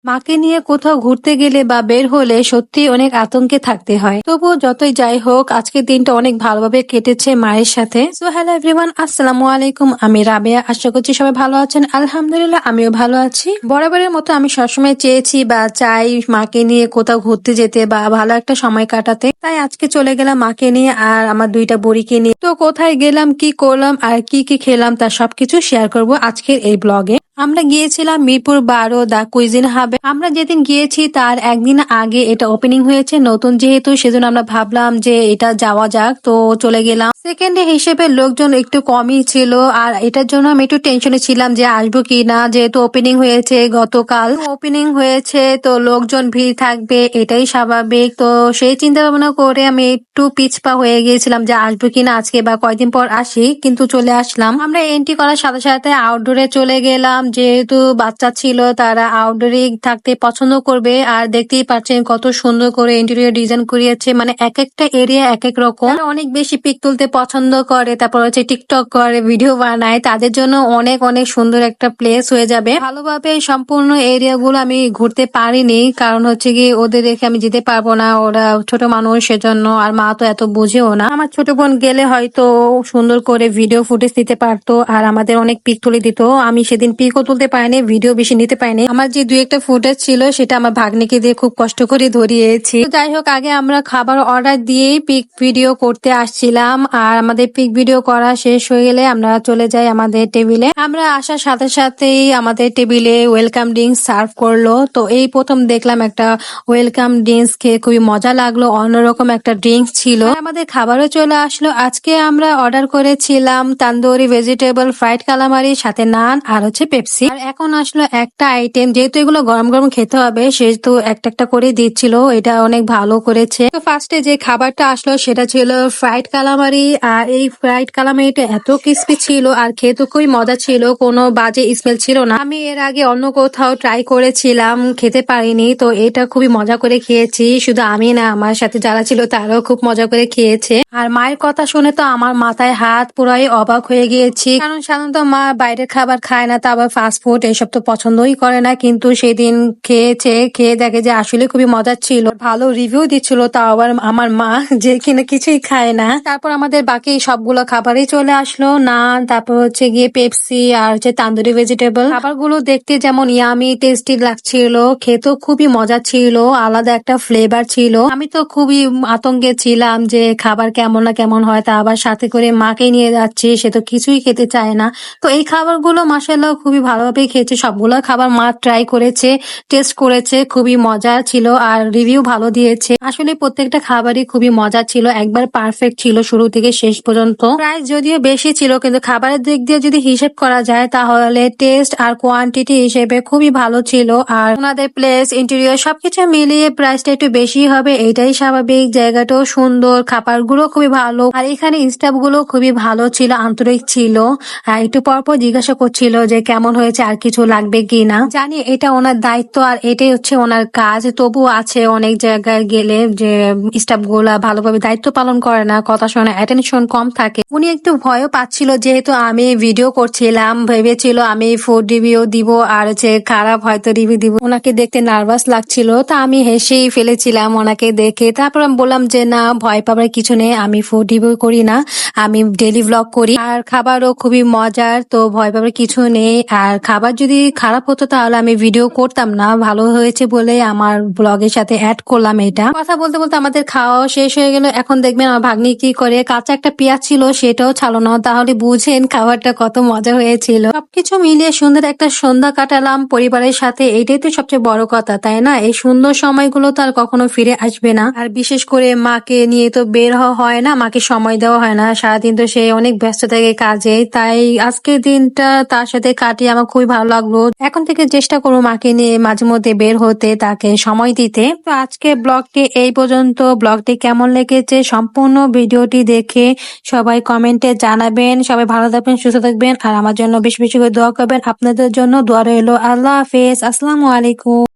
মাকে নিয়ে কোথাও ঘুরতে গেলে বা বের হলে সত্যি অনেক আতঙ্কে থাকতে হয়। তবুও যতই যাই হোক, আজকের দিনটা অনেক ভালোভাবে কেটেছে মায়ের সাথে। সো হ্যালো এভরিওয়ান, আসসালামু আলাইকুম। আমি রাবেয়া, আশা করছি সবাই ভালো আছেন। আলহামদুলিল্লাহ আমিও ভালো আছি। বরাবরের মতো আমি সবসময় চেয়েছি বা চাই মাকে নিয়ে কোথাও ঘুরতে যেতে বা ভালো একটা সময় কাটাতে। তাই আজকে চলে গেলাম মাকে নিয়ে আর আমার দুইটা বুড়িকে নিয়ে। তো কোথায় গেলাম, কি করলাম আর কি কি খেলাম তার সবকিছু শেয়ার করব আজকের এই ব্লগে। আমরা গিয়েছিলাম মিরপুর 12 দা কুইজিন হাবে। আমরা যেদিন গিয়েছি তার একদিন আগে এটা ওপেনিং হয়েছে, নতুন যেহেতু সেজন্য আমরা ভাবলাম যে এটা যাওয়া যাক, তো চলে গেলাম। সেকেন্ড ডে হিসেবে লোকজন একটু কমই ছিল আর এটার জন্য আমি একটু টেনশনে ছিলাম যে আসবো কি না, যেহেতু ওপেনিং হয়েছে গতকাল। ওপেনিং হয়েছে তো লোকজন ভিড় থাকবে, এটাই স্বাভাবিক। তো সেই চিন্তা ভাবনা করে আমি একটু পিছপা হয়ে গিয়েছিলাম যে আসবো কিনা আজকে বা কয়দিন পর আসি, কিন্তু চলে আসলাম। আমরা এন্ট্রি করার সাথে সাথে আউটডোরে চলে গেলাম, যেহেতু বাচ্চা ছিল তারা আউটডোরে থাকতে পছন্দ করবে। আর দেখতেই পাচ্ছেন কত সুন্দর করে ইন্টেরিয়র ডিজাইন করিয়েছে, মানে এক একটা এরিয়া এক এক রকম। অনেক বেশি পিক তুলতে পছন্দ করে, তারপর হচ্ছে টিকটক করে, ভিডিও বানায়, তাদের জন্য অনেক অনেক সুন্দর একটা প্লেস হয়ে যাবে। ভালোভাবে সম্পূর্ণ এরিয়া গুলো আমি ঘুরতে পারিনি, কারণ হচ্ছে কি ওদের রেখে আমি যেতে পারবো না, ওরা ছোট মানুষ সেজন্য, আর মা তো এত বুঝেও না। আমার ছোট বোন গেলে হয়তো সুন্দর করে ভিডিও ফুটেজ দিতে পারতো আর আমাদের অনেক পিক তুলে দিত। আমি সেদিন পিকও তুলতে পারিনি, ভিডিও বেশি নিতে পারিনি। আমার যে দুই একটা ফুটেজ ছিল সেটা আমার ভাগ্নিকে দিয়ে খুব কষ্ট করে ধরিয়েছি। যাই হোক, আগে আমরা খাবার অর্ডার দিয়েই পিক ভিডিও করতে আসছিলাম আর আমাদের পিক ভিডিও করা শেষ হয়ে গেলে আমরা চলে যাই আমাদের টেবিলে। আমরা আসার সাথে সাথেই আমাদের টেবিলে ওয়েলকাম ড্রিঙ্কস সার্ভ করলো। তো এই প্রথম দেখলাম একটা ওয়েলকাম ড্রিঙ্কস খেয়ে খুবই মজা লাগলো, অন্যরকম একটা ড্রিঙ্কস ছিল। আমাদের খাবারও চলে আসলো। আজকে আমরা অর্ডার করেছিলাম তান্দুরি ভেজিটেবল ফ্রাইড কালামারি, সাথে নান আর হচ্ছে পেপসি। আর এখন আসলো একটা আইটেম, যেহেতু এগুলো গরম গরম খেতে হবে সেহেতু একটা একটা করে দিচ্ছিল, এটা অনেক ভালো করেছে। তো ফার্স্টে যে খাবারটা আসলো সেটা ছিল ফ্রাইড কালামারি, আর এই ফ্রাইড কালামারিটা এত ক্রিস্পি ছিল আর খেতে খুবই মজা ছিল, কোনো বাজে স্মেল ছিল না। আমি এর আগে অন্য কোথাও ট্রাই করেছিলাম, খেতে পারিনি, তো এটা খুবই মজা করে খেয়েছি। শুধু আমি না, আমার সাথে যারা ছিল তারাও খুব মজা করে খেয়েছে। আর মায়ের কথা শুনে তো আমার মাথায় হাত পুরাই অবাক হয়ে গিয়েছি, কারণ সাধারণত মা বাইরের খাবার খায় না, তা আবার ফাস্ট ফুড এসব তো পছন্দই করে না, কিন্তু সেদিন খেয়েছে, খেয়ে দেখে যে আসলে খুবই মজার ছিল, ভালো রিভিউ দিচ্ছিল, তাও আবার আমার মা যে কিনা কিছুই খায় না। তারপর আমাদের বাকি সবগুলো খাবারই চলে আসলো, নান, তারপর হচ্ছে গিয়ে পেপসি আর হচ্ছে তান্দুরি ভেজিটেবল। খাবারগুলো দেখতে যেমন ইয়ামি টেস্টি লাগছিল, খেতেও খুবই মজা ছিল, আলাদা একটা ফ্লেভার ছিল। আমি তো খুবই আতঙ্কে ছিলাম যে খাবার কেমন না কেমন হয়, তা আবার সাথে করে মাকে নিয়ে যাচ্ছি, সে তো কিছুই খেতে চায় না। তো এই খাবারগুলো মাশাআল্লাহ খুবই ভালোভাবে খেয়েছে, সবগুলো খাবার মা ট্রাই করেছে, টেস্ট করেছে, খুবই মজা ছিল আর রিভিউ ভালো দিয়েছে। আসলে প্রত্যেকটা খাবারই খুবই মজা ছিল, একবার পারফেক্ট ছিল শুরু থেকে শেষ পর্যন্ত। প্রাইস যদিও বেশি ছিল, কিন্তু খাবারের দিক দিয়ে যদি হিসেব করা যায় তাহলে টেস্ট আর কোয়ান্টিটি হিসেবে খুবই ভালো ছিল। আর ওনাদের প্লেস, ইন্টেরিয়র সবকিছু মিলিয়ে প্রাইসটা একটু বেশি হবে, এটাই স্বাভাবিক। জায়গাটাও সুন্দর, খাবারগুলো খুবই ভালো, আর এখানে স্টাফ গুলো খুবই ভালো ছিল, আন্তরিক ছিল। একটু পরপর জিজ্ঞাসা করছিল যে কেমন হয়েছে, আর কিছু লাগবে কিনা। জানি এটা ওনার দায়িত্ব আর এটাই হচ্ছে ওনার কাজ, তবু আছে অনেক জায়গায় গেলে যে স্টাফ গুলা ভালোভাবে দায়িত্ব পালন করে না, কথা শোনা, অ্যাটেনশন কম থাকে। উনি একটু ভয়ও পাচ্ছিল, যেহেতু আমি ভিডিও করছিলাম, ভেবেছিল আমি ফুড রিভিউ দিব আর হচ্ছে খারাপ হয়তো রিভিউ দিব, ওনাকে দেখতে নার্ভাস লাগছিল। তা আমি হেসেই ফেলেছিলাম ওনাকে দেখে। তারপর আমি বললাম যে না, ভয় পাবার কিছু নেই, আমি ফুড রিভিউ করি না, আমি ডেলি ভ্লগ করি, আর খাবারও খুবই মজার, তো ভয় পাবার কিছু নেই। আর খাবার যদি খারাপ হতো তাহলে আমি ভিডিও করতাম না, ভালো হয়েছে বলে আমার ব্লগের সাথে অ্যাড করলাম। এটা কথা বলতে বলতে আমাদের খাওয়া শেষ হয়ে গেল। এখন দেখবেন আমার ভাগ্নি কি করে, কাঁচা একটা পেঁয়াজ ছিল সেটাও ছাড়ো না, তাহলে বুঝেন খাবারটা কত মজা হয়েছিল। সবকিছু মিলিয়ে সুন্দর একটা সন্ধ্যা কাটালাম পরিবারের সাথে, এটাই তো সবচেয়ে বড় কথা, তাই না? এই সুন্দর সময়গুলো তো আর কখনো ফিরে আসবে না। আর বিশেষ করে মাকে নিয়ে তো বের হওয়া হয় না, মাকে সময় দেওয়া হয় না, সারাদিন তো সে অনেক ব্যস্ত থাকে কাজে, তাই আজকের দিনটা তার সাথে কাটিয়ে আমার খুবই ভালো লাগলো। এখন থেকে চেষ্টা করবো মাকে নিয়ে মাঝে মধ্যে বের হতে, তাকে সময় দিতে। তো আজকে ব্লগটি এই পর্যন্ত। ব্লগটি কেমন লেগেছে সম্পূর্ণ ভিডিওটি দেখে সবাই কমেন্টে জানাবেন। সবাই ভালো থাকবেন, সুস্থ থাকবেন, আর আমার জন্য বেশি বেশি করে দোয়া করবেন। আপনাদের জন্য দোয়া রইলো। আল্লাহ হাফেজ, আসসালামু আলাইকুম।